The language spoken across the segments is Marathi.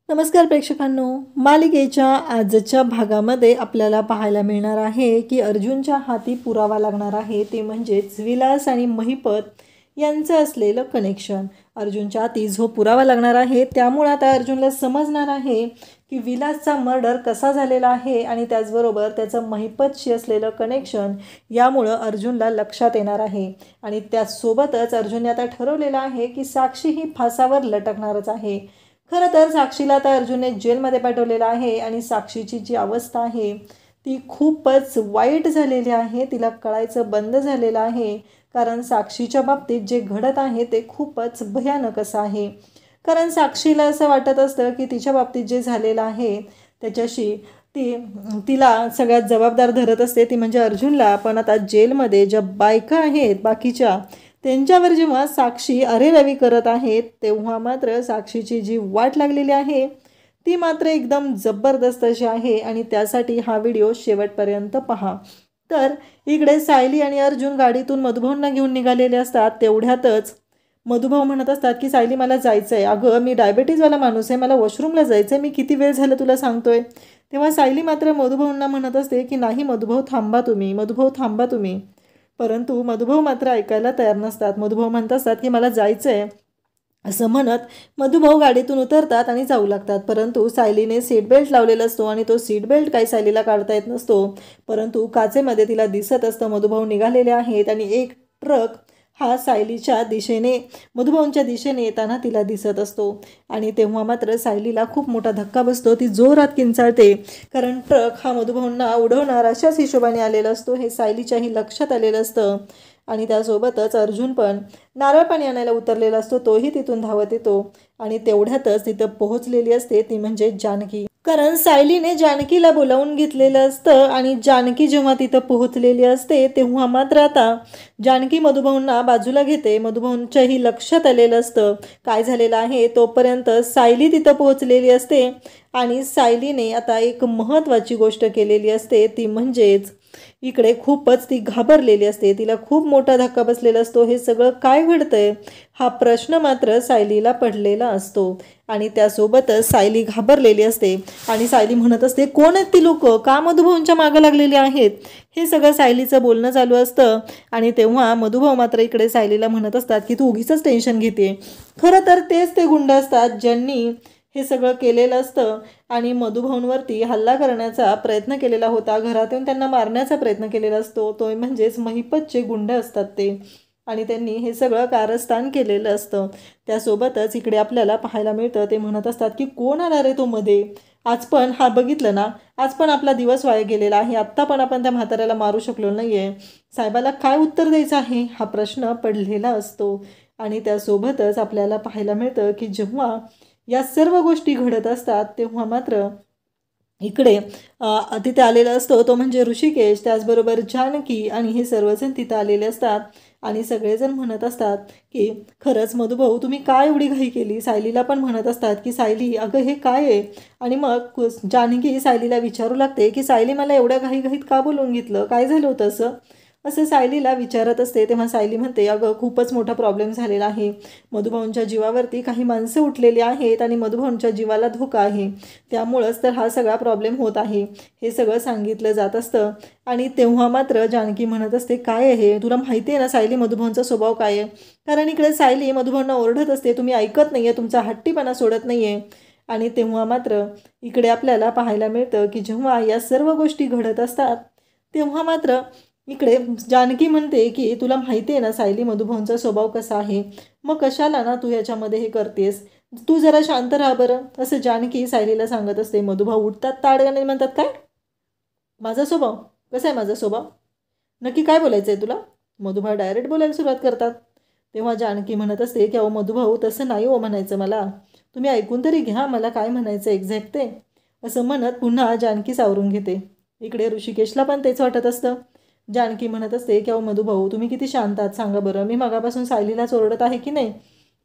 नमस्कार प्रेक्षकांनो, मालिकेच्या आजच्या भागामध्ये आपल्याला पाहायला मिळणार आहे की अर्जुनच्या हाती पुरावा लागणार आहे, ते म्हणजेच विलास आणि महिपत यांचं असलेलं कनेक्शन. अर्जुनच्या हाती जो पुरावा लागणार आहे त्यामुळे आता अर्जुनला समजणार आहे की विलासचा मर्डर कसा झालेला आहे आणि त्याचबरोबर त्याचं महिपतशी असलेलं कनेक्शन यामुळं अर्जुनला लक्षात येणार आहे. आणि त्यासोबतच अर्जुनने आता ठरवलेलं आहे की साक्षी ही फासावर लटकणारच आहे. खरं तर साक्षीला आता अर्जुनने जेलमध्ये पाठवलेलं आहे आणि साक्षीची जी अवस्था आहे ती खूपच वाईट झालेली आहे. तिला कळायचं बंद झालेलं आहे, कारण साक्षीच्या बाबतीत जे घडत आहे ते खूपच भयानक असं आहे. कारण साक्षीला असं वाटत असतं की तिच्या बाबतीत जे झालेलं आहे त्याच्याशी तिला सगळ्यात जबाबदार धरत असते, ती म्हणजे अर्जुनला. पण आता जेलमध्ये ज्या बायका आहेत बाकीच्या, त्यांच्यावर जेव्हा साक्षी अरेरावी करत आहेत तेव्हा मात्र साक्षीची जी वाट लागलेली आहे ती मात्र एकदम जबरदस्त अशी आहे. आणि त्यासाठी हा व्हिडिओ शेवटपर्यंत पहा. तर इकडे सायली आणि अर्जुन गाडीतून मधुभाऊंना घेऊन निघालेले असतात. तेवढ्यातच मधुभाऊ म्हणत असतात की सायली मला जायचं आहे. अगं मी डायबिटीजवाला माणूस आहे, मला वॉशरूमला जायचं आहे, मी किती वेळ झालं तुला सांगतोय. तेव्हा सायली मात्र मधुभाऊंना म्हणत असते की नाही मधुभाऊ थांबा तुम्ही, मधुभाऊ थांबा तुम्ही. परंतु मधुभाऊ मात्र ऐकायला तयार नसतात. मधुभाऊ म्हणत असतात की मला जायचं आहे असं म्हणत मधुभाऊ गाडीतून उतरतात आणि जाऊ लागतात. परंतु सायलीने सीट बेल्ट लावलेला असतो आणि तो सीट बेल्ट काही सायलीला काढता येत नसतो. परंतु काचेमध्ये तिला दिसत असतं मधुभाऊ निघालेले आहेत आणि एक ट्रक हा सायलीच्या दिशेने मधुभाऊंच्या दिशेने येताना तिला दिसत असतो. आणि तेव्हा मात्र सायलीला खूप मोठा धक्का बसतो. ती जोरात किंचाळते, कारण ट्रक हा मधुभाऊंना उडवणार अशाच हिशोबाने आलेला असतो. हे सायलीच्याही लक्षात आलेलं असतं. आणि त्यासोबतच अर्जुन पण नारळ पाणी आणायला उतरलेला असतो, तोही तिथून धावत येतो. आणि तेवढ्यातच तिथं पोहोचलेली असते ती म्हणजे जानकी. कारण सायलीने जानकीला बोलावून घेतलेलं असतं आणि जानकी जेव्हा तिथं पोहोचलेली असते तेव्हा मात्र आता जानकी मधुभाऊंना बाजूला घेते. मधुभाऊंच्याही लक्षात आलेलं असतं काय झालेलं आहे. तोपर्यंत सायली तिथं पोहोचलेली असते आणि सायलीने आता एक महत्त्वाची गोष्ट केलेली असते, ती म्हणजेच इकडे खूपच ती घाबरलेली असते. तिला खूप मोठा धक्का बसलेला असतो. हे सगळं काय घडतंय हा प्रश्न मात्र सायलीला पडलेला असतो. आणि त्यासोबतच सायली घाबरलेली असते आणि सायली म्हणत असते कोण आहेत ती लोक, का मधुभाऊंच्या मागं लागलेली आहेत. हे सगळं सायलीचं बोलणं चालू असतं. आणि तेव्हा मधुभाऊ मात्र इकडे सायलीला म्हणत असतात की तू उगीच टेन्शन घेते. खरं तर तेच ते गुंड असतात ज्यांनी हे सगळं केलेलं असतं आणि मधुभाऊंवरती हल्ला करण्याचा प्रयत्न केलेला होता. घरात येऊन त्यांना मारण्याचा प्रयत्न केलेला असतो. तो म्हणजेच महिपतचे गुंड असतात ते. आणि त्यांनी हे सगळं कारस्थान केलेलं असतं. त्यासोबतच इकडे आपल्याला पाहायला मिळतं ते म्हणत असतात की कोण आला रे तो मध्ये. आज पण हा बघितलं ना, आज पण आपला दिवस वाया गेलेला आहे. आत्ता पण आपण त्या म्हाताऱ्याला मारू शकलो नाही आहे. साहेबाला काय उत्तर द्यायचं आहे हा प्रश्न पडलेला असतो. आणि त्यासोबतच आपल्याला पाहायला मिळतं की जेव्हा या सर्व गोष्टी घडत असतात तेव्हा मात्र इकडे तिथे आलेला असतो तो म्हणजे ऋषिकेश, त्याचबरोबर जानकी आणि हे सर्वजण तिथं आलेले असतात. आणि सगळेजण म्हणत असतात की खरंच मधुभाऊ तुम्ही काय एवढी घाई केली. सायलीला पण म्हणत असतात की सायली अगं हे काय आहे. आणि मग जानकी सायलीला विचारू लागते की सायली मला एवढ्या घाईघाईत का बोलवून घेतलं, काय झालं होतं असं सायलीला विचारत असते. तेव्हा सायली म्हणते अगं खूपच मोठा प्रॉब्लेम झालेला आहे. मधुभाऊंच्या जीवावरती काही माणसं उठलेली आहेत आणि मधुभाऊंच्या जीवाला धोका आहे, त्यामुळंच तर हा सगळा प्रॉब्लेम होत आहे. हे सगळं सांगितलं जात असतं. आणि तेव्हा मात्र जानकी म्हणत असते काय आहे तुला माहिती आहे ना सायली मधुभाऊंचा स्वभाव काय आहे. कारण इकडे सायली मधुभाऊंना ओरडत असते तुम्ही ऐकत नाही आहे, तुमचा हट्टीपणा सोडत नाही आहे. आणि तेव्हा मात्र इकडे आपल्याला पाहायला मिळतं की जेव्हा या सर्व गोष्टी घडत असतात तेव्हा मात्र इकडे जानकी म्हणते की तुला माहिती आहे ना सायली मधुभाऊंचा स्वभाव कसा आहे, मग कशाला ना तू याच्यामध्ये हे करतेस, तू जरा शांत राहा बरं, असं जानकी सायलीला सांगत असते. मधुभाऊ उठतात ताडगाने म्हणतात काय माझा स्वभाव कसा आहे, माझा स्वभाव नक्की काय बोलायचं आहे तुला. मधुभाऊ डायरेक्ट बोलायला सुरुवात करतात. तेव्हा जानकी म्हणत असते की अहो मधुभाऊ तसं नाही हो म्हणायचं मला, तुम्ही ऐकून तरी घ्या मला काय म्हणायचं एक्झॅक्ट ते, असं म्हणत पुन्हा जानकी सावरून घेते. इकडे ऋषिकेशला पण तेच वाटत असतं. जानकी म्हणत असते की अहो मधुभाऊ तुम्ही किती शांत आहात सांगा बरं, मी मगापासून सायलीलाच ओरडत आहे की नाही,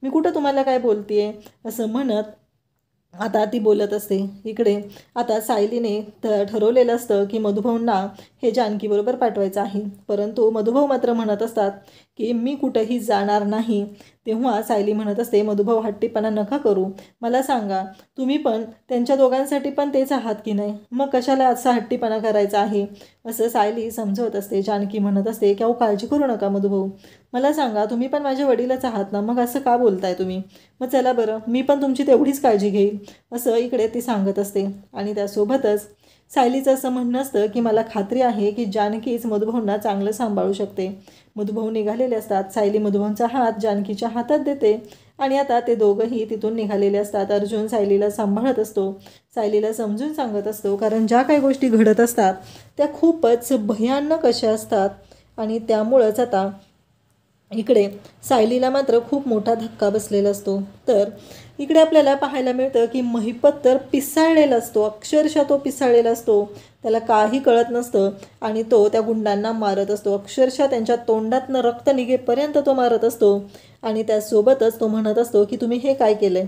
मी कुठं तुम्हाला काय बोलतेय असं म्हणत आता ती बोलत असते. इकडे आता सायलीने ठरवलेलं असतं की मधुभाऊंना हे जानकीबरोबर पाठवायचं आहे. परंतु मधुभाऊ मात्र म्हणत असतात की मी कुठंही जाणार नाही. तेव्हा सायली म्हणत असते, मधुभाऊ हट्टीपणा नका करू, मला सांगा तुम्ही पण त्यांच्या दोघांसाठी पण तेच आहात की नाही, मग कशाला असा हट्टीपणा करायचा आहे, असं सायली समजवत असते. जानकी म्हणत असते की अहो काळजी करू नका मधुभाऊ, मला सांगा तुम्ही पण माझ्या वडीलच आहात ना, मग असं का बोलताय तुम्ही, मग चला बरं मी पण तुमची तेवढीच काळजी घेईल, असं इकडे ती सांगत असते. आणि त्यासोबतच सायलीचं असं म्हणणं असतं की मला खात्री आहे की जानकीच मधुभाऊंना चांगलं सांभाळू शकते. मधुभाऊ निघालेले असतात. सायली मधुभाऊंचा हात जानकीच्या हातात देते आणि आता ते दोघंही तिथून निघालेले असतात. अर्जुन सायलीला सांभाळत असतो, सायलीला समजून सांगत असतो, कारण ज्या काही गोष्टी घडत असतात त्या खूपच भयानक अशा असतात आणि त्यामुळंच आता इकडे सायलीला मात्र खूप मोठा धक्का बसलेला असतो. तर इकडे आपल्याला पाहायला मिळतं की महिपत तर पिसाळलेला असतो, अक्षरशः तो पिसाळलेला असतो, त्याला काही कळत नसतं आणि तो त्या गुंडांना मारत असतो. अक्षरशः त्यांच्या तोंडातनं रक्त निघेपर्यंत तो मारत असतो आणि त्यासोबतच तो म्हणत असतो की तुम्ही हे काय केलं आहे,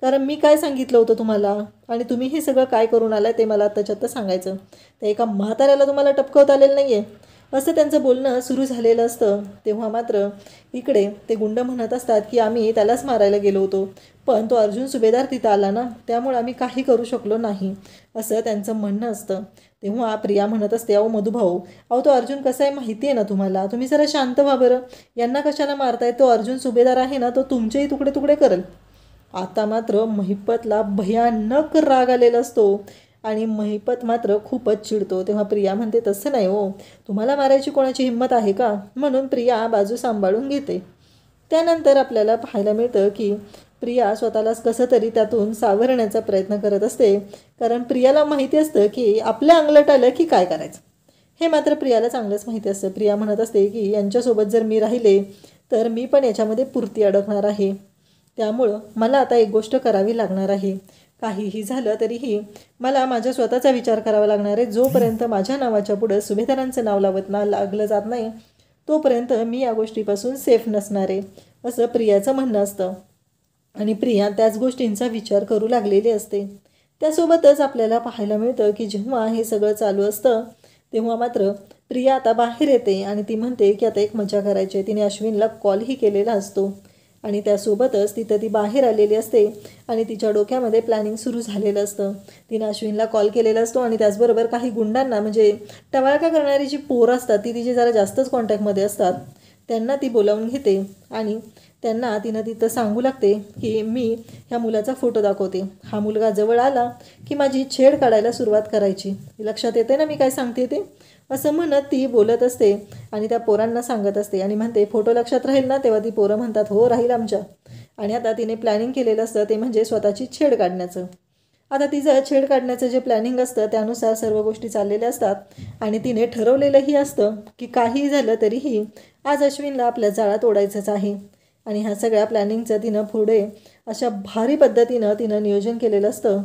कारण मी काय सांगितलं होतं तुम्हाला आणि तुम्ही हे सगळं काय करून आलाय ते मला आत्ताच्या सांगायचं, त्या एका म्हाताऱ्याला तुम्हाला टपकवता आलेलं नाही आहे, असं त्यांचं बोलणं सुरू झालेलं असतं. तेव्हा मात्र इकडे ते गुंड म्हणत असतात की आम्ही त्यालाच मारायला गेलो होतो, पण तो अर्जुन सुभेदार तिथं आला ना, त्यामुळे आम्ही काही करू शकलो नाही, असं त्यांचं म्हणणं असतं. तेव्हा प्रिया म्हणत असते, अहो मधुभाऊ, अहो तो अर्जुन कसा आहे माहिती आहे ना तुम्हाला, तुम्ही जरा शांत व्हा बरं, यांना कशाला मारताय, तो अर्जुन सुभेदार आहे ना, तो तुमचेही तुकडे तुकडे करेल. आता मात्र महिपतला भयानक राग आलेला असतो आणि महिपत मात्र खूपच चिडतो. तेव्हा प्रिया म्हणते, तसं नाही हो, तुम्हाला मारायची कोणाची हिंमत आहे का, म्हणून प्रिया बाजू सांभाळून घेते. त्यानंतर आपल्याला पाहायला मिळतं की प्रिया स्वतःला कसं तरी त्यातून सावरण्याचा प्रयत्न करत असते, कारण प्रियाला माहिती असतं की आपल्या अंगलट आलं की काय करायचं, हे मात्र प्रियाला चांगलंच माहिती असतं. प्रिया म्हणत असते की यांच्यासोबत जर मी राहिले तर मी पण याच्यामध्ये पुरती अडकणार आहे, त्यामुळं मला आता एक गोष्ट करावी लागणार आहे, काहीही झालं तरीही मला माझ्या स्वतःचा विचार करावा लागणार आहे. जोपर्यंत माझ्या नावाच्या पुढं सुभेदारांचं नाव लागलं जात नाही तोपर्यंत मी या गोष्टीपासून सेफ नसणार आहे, असं प्रियाचं म्हणणं असतं आणि प्रिया त्याच गोष्टींचा विचार करू लागलेली असते. त्यासोबतच आपल्याला पाहायला मिळतं की जेव्हा हे सगळं चालू असतं तेव्हा मात्र प्रिया आता बाहेर येते आणि ती म्हणते की आता एक मजा करायची आहे. तिने अश्विनला कॉलही केलेला असतो आणि त्यासोबतच तिथं ती बाहेर आलेली असते आणि तिच्या डोक्यामध्ये प्लॅनिंग सुरू झालेलं असतं. तिनं अश्विनला कॉल केलेला असतो आणि त्याचबरोबर काही गुंडांना, म्हणजे टवाळका करणारी जी पोरं असतात ती तिची जरा जास्तच कॉन्टॅक्टमध्ये असतात, त्यांना ती बोलावून घेते आणि त्यांना तिनं तिथं सांगू लागते की मी ह्या मुलाचा फोटो दाखवते, हा मुलगा जवळ आला की माझी छेड काढायला सुरुवात करायची, लक्षात येते ना मी काय सांगते ते, असं म्हणत ती बोलत असते आणि त्या पोरांना सांगत असते आणि म्हणते फोटो लक्षात राहील ना, तेव्हा ती पोरं म्हणतात हो राहील आमच्या. आणि आता तिने प्लॅनिंग केलेलं असतं ते म्हणजे स्वतःची छेड काढण्याचं. आता तिचं छेड काढण्याचं जे प्लॅनिंग असतं त्यानुसार सर्व गोष्टी चाललेल्या असतात आणि तिने ठरवलेलंही असतं की काहीही झालं तरीही आज अश्विनला आपल्या जाळात ओढायचंच आहे. आणि ह्या सगळ्या प्लॅनिंगचं तिनं पुढे अशा भारी पद्धतीनं तिनं नियोजन केलेलं असतं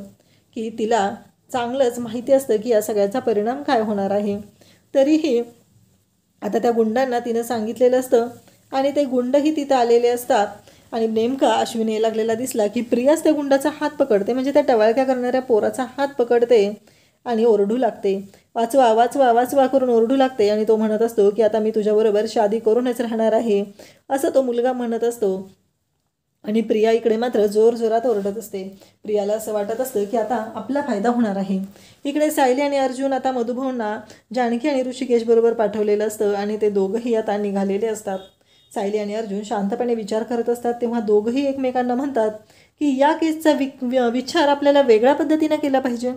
की तिला चांगलंच माहिती असतं की या सगळ्याचा परिणाम काय होणार आहे. तरीही आता त्या गुंडांना तिनं सांगितलेलं असतं आणि ते गुंडही तिथं आलेले असतात आणि नेमका अश्विन यायला लागलेला दिसला की प्रियाच त्या गुंडाचा हात पकडते, म्हणजे त्या टवाळक्या करणाऱ्या पोराचा हात पकडते आणि ओरडू लागते, वाचवा वाचवा वाचवा करून ओरडू लागते आणि तो म्हणत असतो की आता मी तुझ्याबरोबर शादी करूनच राहणार आहे, असं तो मुलगा म्हणत असतो. आणि प्रिया इकडे मात्र जोरजोरात ओरडत असते. प्रियाला असं वाटत असतं की आता आपला फायदा होणार आहे. इकडे सायली आणि अर्जुन आता मधुभाऊंना जानकी आणि ऋषिकेश बरोबर पाठवलेलं असतं आणि ते दोघंही आता निघालेले असतात. सायली आणि अर्जुन शांतपणे विचार करत असतात तेव्हा दोघंही एकमेकांना म्हणतात की या केसचा विचार आपल्याला वेगळ्या पद्धतीनं केला पाहिजे,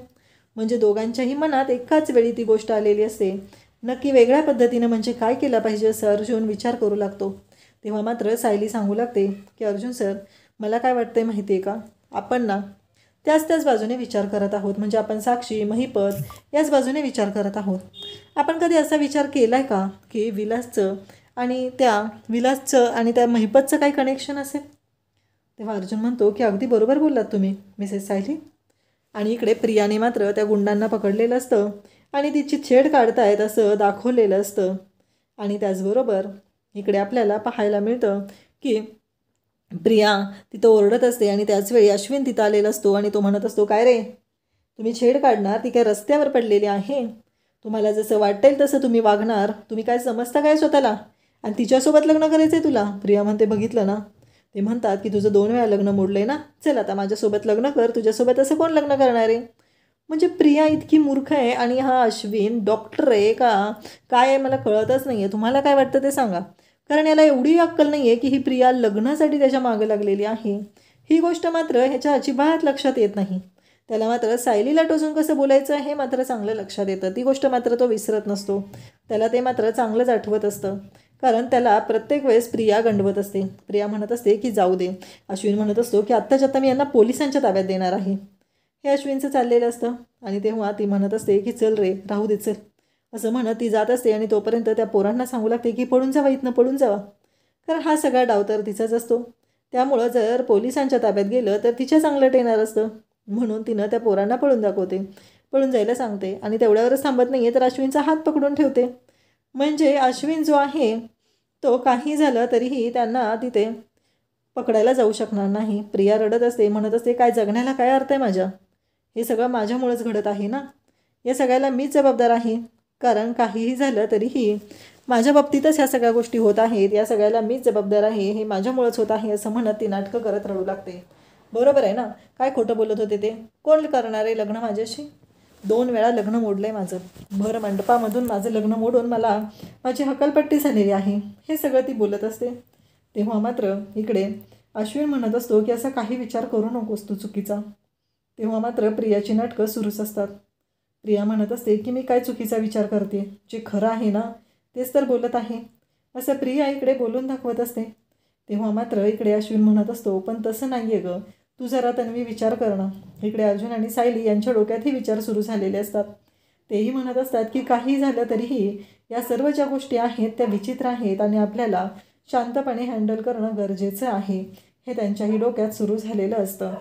म्हणजे दोघांच्याही मनात एकाच वेळी ती गोष्ट आलेली असते. नक्की वेगळ्या पद्धतीनं म्हणजे काय केलं पाहिजे असं अर्जुन विचार करू लागतो. तेव्हा मात्र सायली सांगू लागते की अर्जुन सर, मला काय वाटतंय माहिती आहे का, आपण ना त्याच बाजूने विचार करत आहोत, म्हणजे आपण साक्षी महिपत याच बाजूने विचार करत आहोत. आपण कधी असा विचार केला आहे का की विलासचं आणि त्या महिपतचं काही कनेक्शन असेल. तेव्हा अर्जुन म्हणतो की अगदी बरोबर बोललात तुम्ही मिसेस सायली. आणि इकडे प्रियाने मात्र त्या गुंडांना पकडलेलं असतं आणि तिची छेड काढतायत असं दाखवलेलं असतं. आणि त्याचबरोबर इकडे आपल्याला पाहायला मिळतं की प्रिया तिथं ओरडत असते आणि त्याचवेळी अश्विन तिथं आलेला असतो आणि तो म्हणत असतो, काय रे तुम्ही छेड काढणार, ती काय रस्त्यावर पडलेली आहे, तुम्हाला जसं वाटेल तसं तुम्ही वागणार, तुम्ही काय समजता काय स्वतःला, आणि तिच्यासोबत लग्न करायचं आहे तुला? प्रिया म्हणते बघितलं ना, ते म्हणतात की तुझं 2 वेळा लग्न मोडलं आहे ना, चल आता माझ्यासोबत लग्न कर, तुझ्यासोबत असं कोण लग्न करणार आहे? म्हणजे प्रिया इतकी मूर्ख आहे आणि हा अश्विन डॉक्टर आहे का काय आहे मला कळतच नाही आहे. तुम्हाला काय वाटतं ते सांगा. कारण याला एवढी अक्कल नाही आहे की ही प्रिया लग्नासाठी त्याच्या मागं लागलेली आहे. ही गोष्ट मात्र ह्याच्या अजिबात लक्षात येत नाही. त्याला मात्र सायलीला टोचून कसं बोलायचं हे मात्र चांगलं लक्षात येतं. ती गोष्ट मात्र तो विसरत नसतो. त्याला ते मात्र चांगलंच आठवत असतं. कारण त्याला प्रत्येक वेळेस प्रिया गंडवत असते. प्रिया म्हणत असते की जाऊ दे. अश्विन म्हणत असतो की आत्ताच्या आत्ता मी यांना पोलिसांच्या ताब्यात देणार आहे. हे अश्विनचं चाललेलं असतं. आणि तेव्हा ती म्हणत असते की चल रे राहू दे चल, असं म्हणत ती जात असते. आणि तोपर्यंत त्या पोरांना सांगू लागते की पळून जावा इथनं, पळून जावा. कारण हा सगळा डाव तर तिचाच असतो. त्यामुळं जर पोलिसांच्या ताब्यात गेलं तर तिच्या चांगलं टेणार असतं. म्हणून तिनं त्या पोरांना पळून दाखवते, पळून जायला सांगते. आणि तेवढ्यावरच थांबत नाही आहे तर अश्विनचा हात पकडून ठेवते. म्हणजे अश्विन जो आहे तो काही झालं तरीही त्यांना तिथे पकडायला जाऊ शकणार नाही. प्रिया रडत असते, म्हणत असते काय जगण्याला काय अर्थ आहे माझ्या? हे सगळं माझ्यामुळेच घडत आहे ना, या सगळ्याला मीच जबाबदार आहे. कारण काहीही झालं तरीही माझ्या बाबतीतच ह्या सगळ्या गोष्टी होत आहेत, या सगळ्याला मीच जबाबदार आहे, हे माझ्यामुळेच होत आहे असं म्हणत ती नाटकं करत रडू लागते. बरोबर आहे ना, काय खोटं बोलत होते ते? कोण करणार आहे लग्न माझ्याशी? 2 वेळा लग्न मोडलं आहे माझं. भर मंडपामधून माझं लग्न मोडून मला माझी हकालपट्टी झालेली आहे, हे सगळं ती बोलत असते. तेव्हा मात्र इकडे अश्विन म्हणत असतो की असा काही विचार करू नकोस तू चुकीचा. तेव्हा मात्र प्रियाची नाटकं सुरूच असतात. प्रिया म्हणत असते की मी काय चुकीचा विचार करते, जे खरं आहे ना तेच तर बोलत आहे, असं प्रिया इकडे बोलून दाखवत असते. तेव्हा मात्र इकडे अश्विन म्हणत असतो पण तसं नाही आहे गं, तू जरा तन्वी विचार करणं. इकडे अर्जुन आणि सायली यांच्या डोक्यातही विचार सुरू झालेले असतात. तेही म्हणत असतात की काही झालं तरीही या सर्व ज्या गोष्टी आहेत त्या विचित्र आहेत आणि आपल्याला शांतपणे हँडल करणं गरजेचं आहे, हे त्यांच्याही डोक्यात सुरू झालेलं असतं.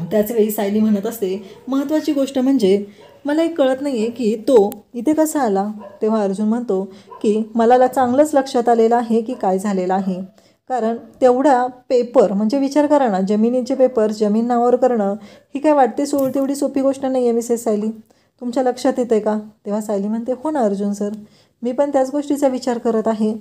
त्याचवेळी सायली म्हणत असते महत्त्वाची गोष्ट म्हणजे मला एक कळत नाही आहे की तो इथे कसा आला. तेव्हा अर्जुन म्हणतो की मला चांगलंच लक्षात आलेलं आहे की काय झालेलं आहे. कारण तेवढा पेपर म्हणजे विचार करा ना, जमिनीचे पेपर जमीन नावावर करणं ही काय वाटते तेवढी सोपी गोष्ट नाही आहे मिसेस सायली, तुमच्या लक्षात येते का? तेव्हा सायली म्हणते हो ना अर्जुन सर, मी पण त्याच गोष्टीचा विचार करत आहे.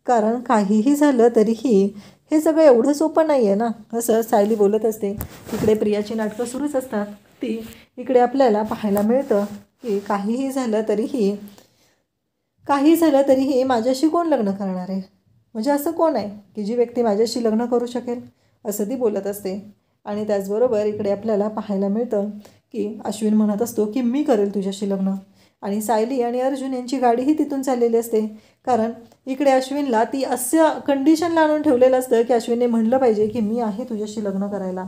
कारण काहीही झालं तरीही हे सगळं एवढं सोपं नाही आहे ना, असं सायली बोलत असते. इकडे प्रियाची नाटकं सुरूच असतात. ती इकडे आपल्याला पाहायला मिळतं की काही झालं तरीही माझ्याशी कोण लग्न करणार आहे, म्हणजे असं कोण आहे की जी व्यक्ती माझ्याशी लग्न करू शकेल, असं ती बोलत असते. आणि त्याचबरोबर इकडे आपल्याला पाहायला मिळतं की अश्विन म्हणत असतो की मी करेल तुझ्याशी लग्न. आणि सायली आणि अर्जुन यांची गाडीही तिथून चाललेली असते. कारण इकडे अश्विनला ती असं कंडिशनला आणून ठेवलेलं असतं की अश्विनने म्हणलं पाहिजे की मी आहे तुझ्याशी लग्न करायला,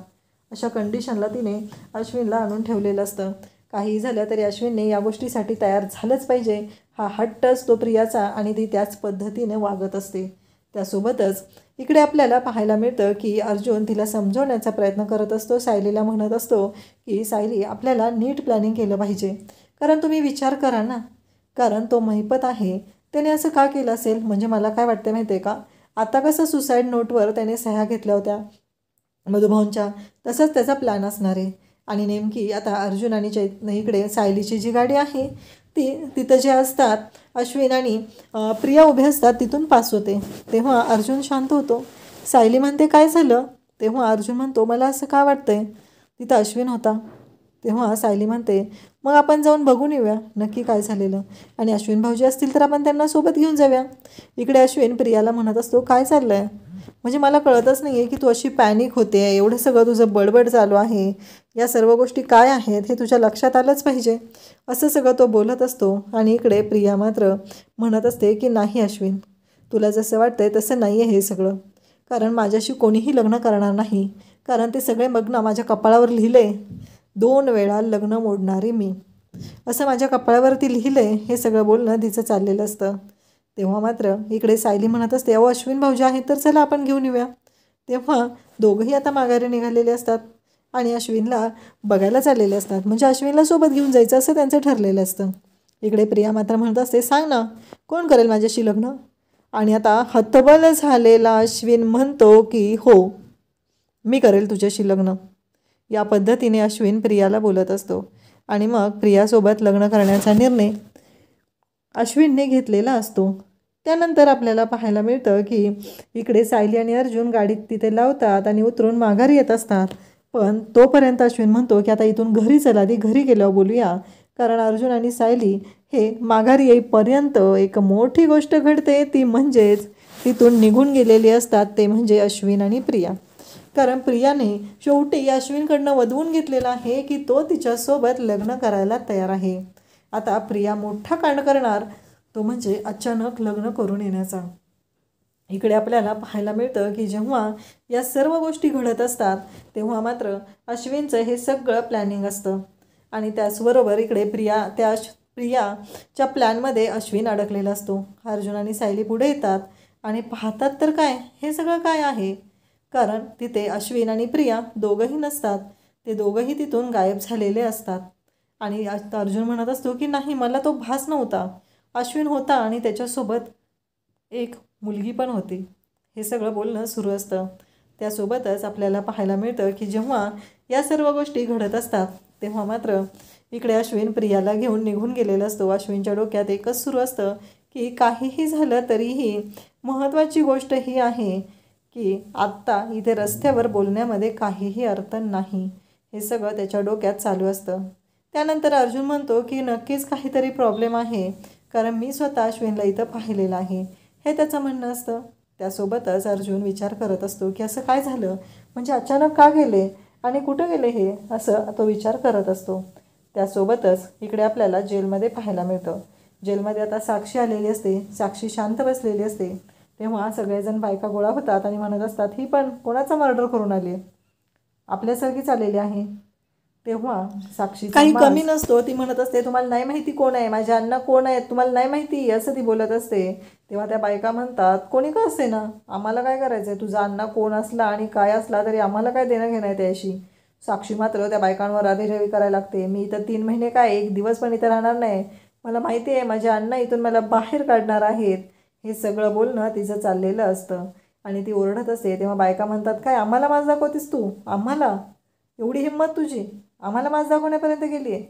अशा कंडिशनला तिने अश्विनला आणून ठेवलेलं असतं. काही झालं तरी अश्विनने या गोष्टीसाठी तयार झालंच पाहिजे, हा हट्ट असतो प्रियाचा आणि ती त्याच पद्धतीने वागत असते. त्यासोबतच इकडे आपल्याला पाहायला मिळतं की अर्जुन तिला समजवण्याचा प्रयत्न करत असतो. सायलीला म्हणत असतो की सायली आपल्याला नीट प्लॅनिंग केलं पाहिजे. कारण तुम्ही विचार करा ना, कारण तो महिपत आहे त्याने असं का केलं असेल. म्हणजे मला काय वाटतं माहिती आहे का, आता कसं सुसाईड नोटवर त्याने सह्या घेतल्या होत्या मधुभाऊंच्या, तसंच त्याचा प्लॅन असणार आहे. आणि नेमकी आता अर्जुन आणि इकडे सायलीची जी गाडी आहे तिथं जे असतात अश्विन आणि प्रिया उभे असतात तिथून पास होते. तेव्हा अर्जुन शांत होतो. सायली म्हणते काय झालं. तेव्हा अर्जुन म्हणतो मला असं का वाटतंय तिथं अश्विन होता. तेव्हा सायली म्हणते मग आपण जाऊन बघून येऊया नक्की काय झालेलं, आणि अश्विन भाऊजी असतील तर आपण त्यांना सोबत घेऊन जाऊया. इकडे अश्विन प्रियाला म्हणत असतो काय चाललं आहे, म्हणजे मला कळतच नाही आहे की तू अशी पॅनिक होते, एवढं सगळं तुझं बडबड चालू आहे, या सर्व गोष्टी काय आहेत हे तुझ्या लक्षात आलंच पाहिजे, असं सगळं तो बोलत असतो. आणि इकडे प्रिया मात्र म्हणत असते की नाही अश्विन, तुला जसं वाटतंय तसं नाही आहे हे सगळं. कारण माझ्याशी कोणीही लग्न करणार नाही, कारण ते सगळे मग्न माझ्या कपाळावर लिहिले, 2 वेळा लग्न मोडणारे मी, असं माझ्या कपाळावरती लिहिलं आहे. हे सगळं बोलणं तिचं चाललेलं असतं. तेव्हा मात्र इकडे सायली म्हणत असते अहो अश्विन भाऊजी आहेत तर चला आपण घेऊन येऊया. तेव्हा दोघंही आता माघारी निघालेले असतात आणि अश्विनला बघायला चाललेले असतात, म्हणजे अश्विनला सोबत घेऊन जायचं असं त्यांचं ठरलेलं असतं. इकडे प्रिया मात्र म्हणत असते सांग ना कोण करेल माझ्याशी लग्न. आणि आता हतबल झालेला अश्विन म्हणतो की हो मी करेल तुझ्याशी लग्न. या पद्धतीने अश्विन प्रियाला बोलत असतो. आणि मग प्रियासोबत लग्न करण्याचा निर्णय अश्विनने घेतलेला असतो. त्यानंतर आपल्याला पाहायला मिळतं की इकडे सायली आणि अर्जुन गाडीत तिथे लावतात आणि उतरून माघारी येत असतात. पण तोपर्यंत अश्विन म्हणतो की आता इथून घरी चला, ती घरी गेल्यावर बोलूया. कारण अर्जुन आणि सायली हे माघारी येईपर्यंत एक मोठी गोष्ट घडते, ती म्हणजेच तिथून निघून गेलेली असतात, ते म्हणजे अश्विन आणि प्रिया. कारण प्रियाने शेवटी अश्विनकडनं वधवून घेतलेलं आहे की तो तिच्यासोबत लग्न करायला तयार आहे. आता प्रिया मोठा कांड करणार, तो म्हणजे अचानक लग्न करून येण्याचा. इकडे आपल्याला पाहायला मिळतं की जेव्हा या सर्व गोष्टी घडत असतात तेव्हा मात्र अश्विनचं हे सगळं प्लॅनिंग असतं. आणि त्याचबरोबर इकडे प्रियाच्या प्लॅनमध्ये अश्विन अडकलेला असतो. अर्जुन आणि सायली पुढे येतात आणि पाहतात तर काय, हे सगळं काय आहे. कारण तिथे अश्विन आणि प्रिया दोघंही नसतात, ते दोघंही तिथून गायब झालेले असतात. आणि अर्जुन म्हणत असतो की नाही, मला तो भास नव्हता, अश्विन होता आणि त्याच्यासोबत एक मुलगी पण होती. हे सगळं बोलणं सुरू असतं. त्यासोबतच आपल्याला पाहायला मिळतं की जेव्हा या सर्व गोष्टी घडत असतात तेव्हा मात्र इकडे अश्विन प्रियाला घेऊन निघून गेलेला असतो. अश्विनच्या डोक्यात एकच सुरू असतं की काहीही झालं तरीही महत्त्वाची गोष्ट ही आहे की आत्ता इथे रस्त्यावर बोलण्यामध्ये काहीही अर्थ नाही. हे सगळं त्याच्या डोक्यात चालू असतं. त्यानंतर अर्जुन म्हणतो की नक्कीच काहीतरी प्रॉब्लेम आहे, कारण मी स्वतः अश्विनला इथं पाहिलेलं आहे, हे त्याचं म्हणणं असतं. त्यासोबतच अर्जुन विचार करत असतो की असं काय झालं, म्हणजे अचानक का गेले आणि कुठं गेले हे, असं तो विचार करत असतो. त्यासोबतच इकडे आपल्याला जेलमध्ये पाहायला मिळतं. जेलमध्ये आता साक्षी आलेली असते. साक्षी शांत बसलेली असते. तेव्हा सगळेजण बायका गोळा होतात आणि म्हणत असतात, ही पण कोणाचा मर्डर करून आली, आपल्यासारखीच आलेली आहे. तेव्हा साक्षी काही कमी नसतो. ती म्हणत असते, तुम्हाला नाही माहिती कोण आहे, माझ्या अण्णा कोण आहेत, तुम्हाला नाही माहिती, असं ती बोलत असते. तेव्हा त्या बायका म्हणतात, कोणी का असते ना, आम्हाला काय करायचं आहे, तुझा अण्णा कोण असला आणि काय असला तरी आम्हाला काय देणं घेणं आहे त्याशी. साक्षी मात्र त्या बायकांवर राधेरेवी करायला लागते. मी इथं 3 महिने काय 1 दिवस पण इथं राहणार नाही, मला माहिती आहे माझ्या अण्णा इथून मला बाहेर काढणार आहेत. हे सगळं बोलणं तिचं चाललेलं असतं आणि ती ओरडत असते. तेव्हा बायका म्हणतात, काय आम्हाला माज दाखवतेस तू, आम्हाला एवढी हिंमत तुझी, आम्हाला माज दाखवण्यापर्यंत गेली आहे.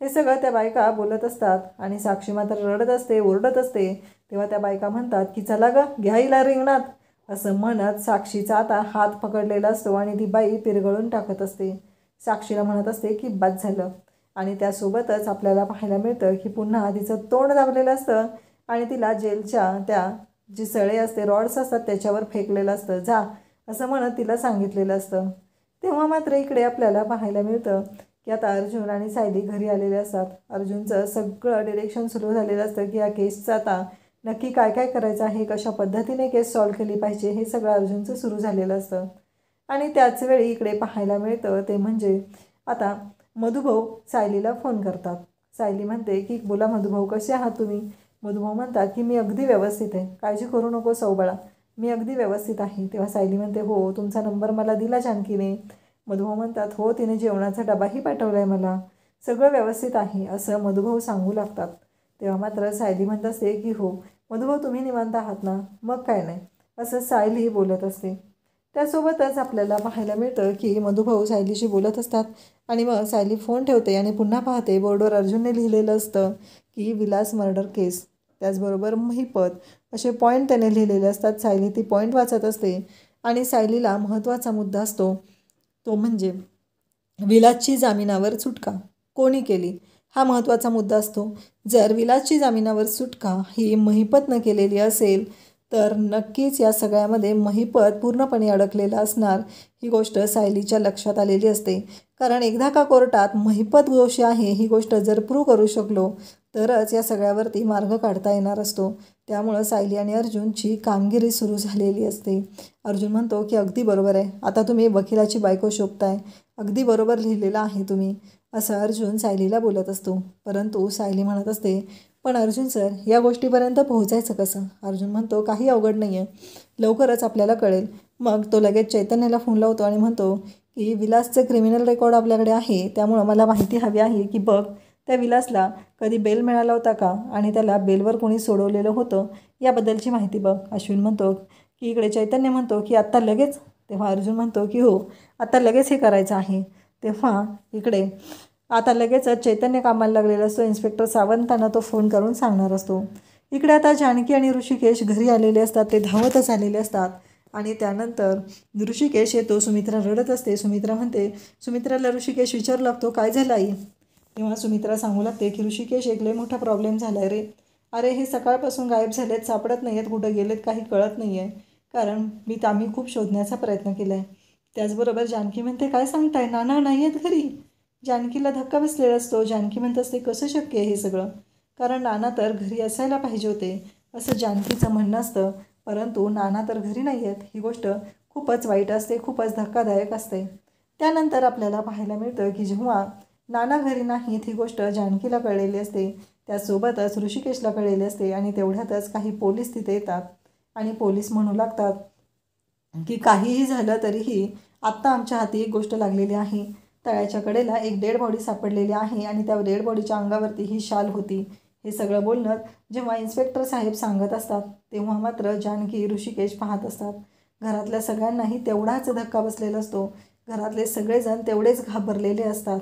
हे सगळं त्या बायका बोलत असतात आणि साक्षी मात्र रडत असते, ओरडत असते. तेव्हा त्या बायका म्हणतात की चला ग, घ्या हिला रिंगणात, असं म्हणत साक्षीचा आता हात पकडलेला असतो आणि ती बाई पिरगळून टाकत असते. साक्षीला म्हणत असते की बाद झालं. आणि त्यासोबतच आपल्याला पाहायला मिळतं की पुन्हा तिचं तोंड दाबलेलं असतं आणि तिला जेलच्या त्या जी सळे असते, रॉड्स असतात, त्याच्यावर फेकलेलं असतं. जा असं म्हणत तिला सांगितलेलं असतं. तेव्हा मात्र इकडे आपल्याला पाहायला मिळतं की आता अर्जुन आणि सायली घरी आलेले असतात. अर्जुनचं सगळं डिरेक्शन सुरू झालेलं असतं की या केसचं आता नक्की काय काय करायचं आहे, कशा पद्धतीने केस सॉल्व्ह केली पाहिजे, हे सगळं अर्जुनचं सुरू झालेलं असतं. आणि त्याचवेळी इकडे पाहायला मिळतं ते म्हणजे आता मधुभाऊ सायलीला फोन करतात. सायली म्हणते की बोला मधुभाऊ, कसे आहात तुम्ही. मधुभाऊ म्हणतात की मी अगदी व्यवस्थित आहे, काळजी करू नको सौबाळा, मी अगदी व्यवस्थित आहे. तेव्हा सायली म्हणते, हो तुमचा नंबर मला दिला जानकीने. मधुभाऊ म्हणतात, हो तिने जेवणाचा डबाही पाठवला आहे मला, सगळं व्यवस्थित आहे, असं मधुभाऊ सांगू लागतात. तेव्हा मात्र सायली म्हणत असते की हो मधुभाऊ, तुम्ही निवांत आहात ना, मग काय नाही, असं सायली बोलत असते. त्यासोबतच आपल्याला पाहायला मिळतं की मधुभाऊ सायलीशी बोलत असतात आणि मग सायली फोन ठेवते आणि पुन्हा पाहते बोर्डवर अर्जुनने लिहिलेलं असतं की विलास मर्डर केस, त्याचबरोबर महिपत, असे पॉईंट त्याने लिहिलेले असतात. सायली ती पॉईंट वाचत असते आणि सायलीला महत्त्वाचा मुद्दा असतो, तो म्हणजे विलासची जामिनावर सुटका कोणी केली, हा महत्त्वाचा मुद्दा असतो. जर विलासची जामिनावर सुटका ही महिपतनं केलेली असेल तर नक्कीच या सगळ्यामध्ये महिपत पूर्णपणे अडकलेला असणार, ही गोष्ट सायलीच्या लक्षात आलेली असते. कारण एकदा का कोर्टात महिपत दोषी आहे ही गोष्ट जर प्रूव्ह करू शकलो तरच या सगळ्यावरती मार्ग काढता येणार असतो. त्यामुळं सायली आणि अर्जुनची कामगिरी सुरू झालेली असते. अर्जुन म्हणतो की अगदी बरोबर आहे, आता तुम्ही वकिलाची बायको शोधताय, अगदी बरोबर लिहिलेलं आहे तुम्ही, असं अर्जुन सायलीला बोलत असतो. परंतु सायली म्हणत असते, पण अर्जुन सर या गोष्टीपर्यंत पोहोचायचं कसं. अर्जुन म्हणतो, काही अवघड नाही आहे, लवकरच आपल्याला कळेल. मग तो लगेच चैतन्याला फोन लावतो आणि म्हणतो की विलासचं क्रिमिनल रेकॉर्ड आपल्याकडे आहे, त्यामुळं मला माहिती हवी आहे की बघ त्या विलासला कधी बेल मिळाला होता का आणि त्याला बेलवर कोणी सोडवलेलं होतं याबद्दलची माहिती बघ. अश्विन म्हणतो की इकडे चैतन्य म्हणतो की आत्ता लगेच. तेव्हा अर्जुन म्हणतो की हो आता लगेच हे करायचं आहे. तेव्हा इकडे आता लगेच चैतन्य कामाला लागलेला असतो. इन्स्पेक्टर सावंतांना तो फोन करून सांगणार असतो इकडे आता जानकी आणि ऋषिकेश घरी आलेले असतात, ते धावतच आलेले असतात आणि त्यानंतर ऋषिकेश येतो, सुमित्रा रडत असते. सुमित्रा म्हणते, सुमित्राला ऋषिकेश विचारू लागतो, काय झालं आई? तेव्हा सुमित्रा सांगू लागते की ऋषिकेश एक लय मोठा प्रॉब्लेम झाला आहे रे. अरे हे सकाळपासून गायब झालेत, सापडत नाही आहेत, कुठं गेलेत काही कळत नाही आहे. कारण आम्ही खूप शोधण्याचा प्रयत्न केला आहे. त्याचबरोबर जानकी म्हणते, काय सांगताय, नाना नाही आहेत घरी? जानकीला धक्का बसलेला असतो. जानकी म्हणत असते, कसं शक्य आहे हे सगळं? कारण नाना तर घरी असायला पाहिजे होते असं जानकीचं म्हणणं असतं. परंतु नाना तर घरी नाही आहेत. ही गोष्ट खूपच वाईट असते, खूपच धक्कादायक असते. त्यानंतर आपल्याला पाहायला मिळतं की जेव्हा नाना घरी नाहीत ही गोष्ट जानकीला कळलेली असते, त्यासोबतच ऋषिकेशला कळलेली असते आणि तेवढ्यातच काही पोलीस तिथे येतात आणि पोलीस म्हणू लागतात की काहीही झालं तरीही आत्ता आमच्या हाती एक गोष्ट लागलेली आहे. तळ्याच्या कडेला एक डेड बॉडी सापडलेली आहे आणि त्या डेड बॉडीच्या अंगावरती ही शाल होती. हे सगळं बोलणं जेव्हा इन्स्पेक्टर साहेब सांगत असतात तेव्हा मात्र जानकी ऋषिकेश पाहत असतात. घरातल्या सगळ्यांनाही तेवढाच धक्का बसलेला असतो. घरातले सगळेजण तेवढेच घाबरलेले असतात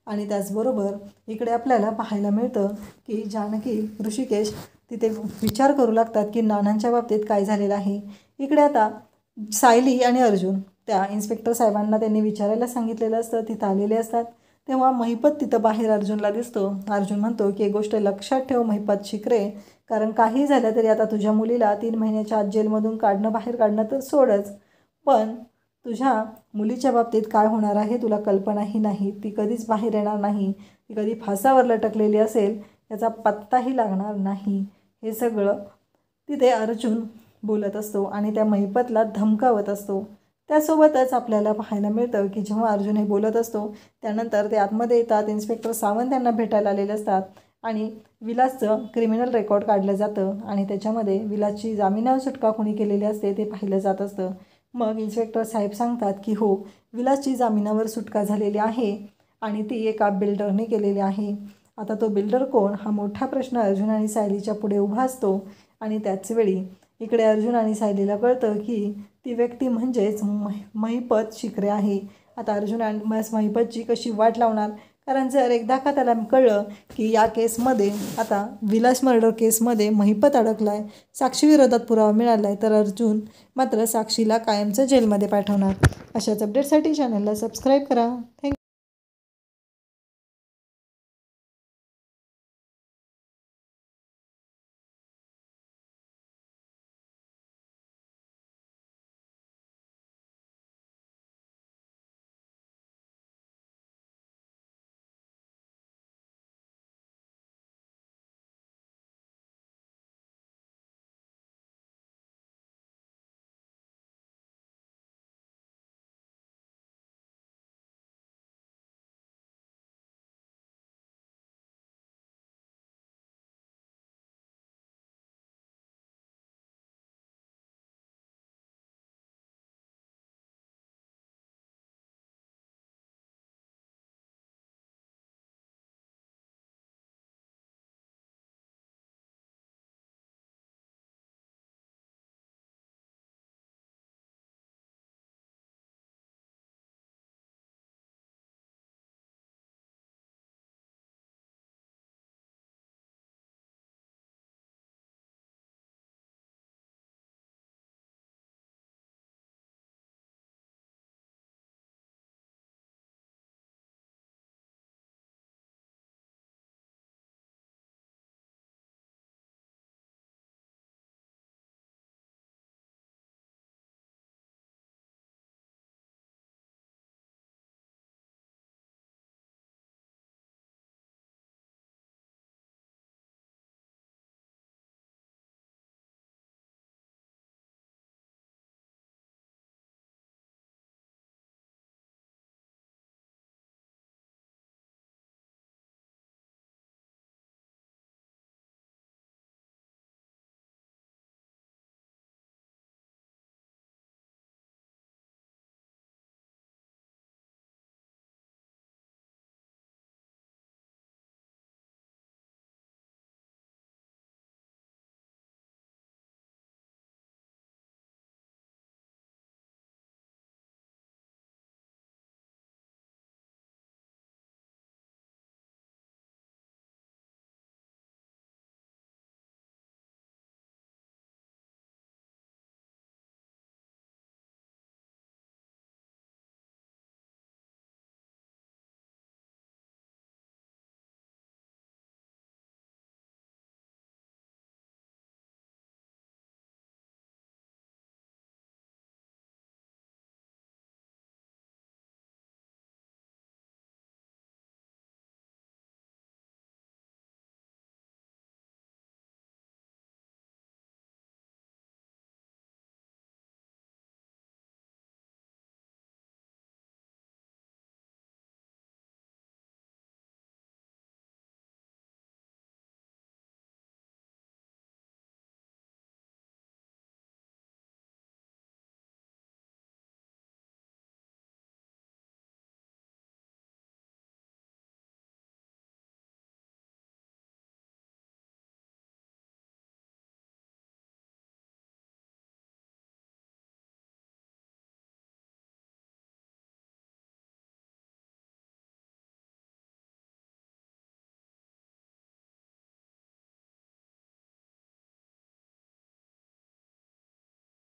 आणि त्याचबरोबर इकडे आपल्याला पाहायला मिळतं की जानकी ऋषिकेश तिथे विचार करू लागतात की नानांच्या बाबतीत काय झालेलं आहे. इकडे आता सायली आणि अर्जुन त्या इन्स्पेक्टर साहेबांना त्यांनी विचारायला सांगितलेलं असतं, तिथं आलेले असतात. तेव्हा महिपत तिथं बाहेर अर्जुनला दिसतो. अर्जुन म्हणतो की एक गोष्ट लक्षात ठेव महिपत शिकरे, कारण काही झालं तरी आता तुझ्या मुलीला 3 महिन्याच्या आत जेलमधून बाहेर काढणं तर सोडच, पण तुझ्या मुलीच्या बाबतीत काय होणार आहे तुला कल्पनाही नाही. ती कधीच बाहेर येणार नाही, ती कधी फासावर लटकलेली असेल याचा पत्ताही लागणार नाही. हे सगळं तिथे अर्जुन बोलत असतो आणि त्या महिपतला धमकावत असतो. त्यासोबतच आपल्याला पाहायला मिळतं की जेव्हा अर्जुन हे बोलत असतो त्यानंतर ते आतमध्ये येतात. इन्स्पेक्टर सावंत त्यांना भेटायला आलेले असतात आणि विलासचं क्रिमिनल रेकॉर्ड काढलं जातं आणि त्याच्यामध्ये विलासची जामिनावर सुटका कोणी केलेली असते ते पाहिलं जात असतं. मग इन्स्पेक्टर साहेब सांगतात की हो, विलासची जामिनावर सुटका झालेली आहे आणि ती एका बिल्डरने केलेली आहे. आता तो बिल्डर कोण हा मोठा प्रश्न अर्जुन आणि सायलीच्या पुढे उभा असतो आणि त्याचवेळी इकडे अर्जुन आणि सायलीला कळतं की ती व्यक्ती म्हणजेच महिपत शिकरे आहे. आता अर्जुन आणि महिपतची कशी वाट लावणार, कारण जर एकदा का त्याला कळलं की या केसमध्ये आता विलास मर्डर केसमध्ये महिपत अडकला आहे, साक्षीविरोधात पुरावा मिळाला आहे, तर अर्जुन मात्र साक्षीला कायमचं जेलमध्ये पाठवणार. अशाच अपडेटसाठी चॅनलला सबस्क्राईब करा. थँक्यू.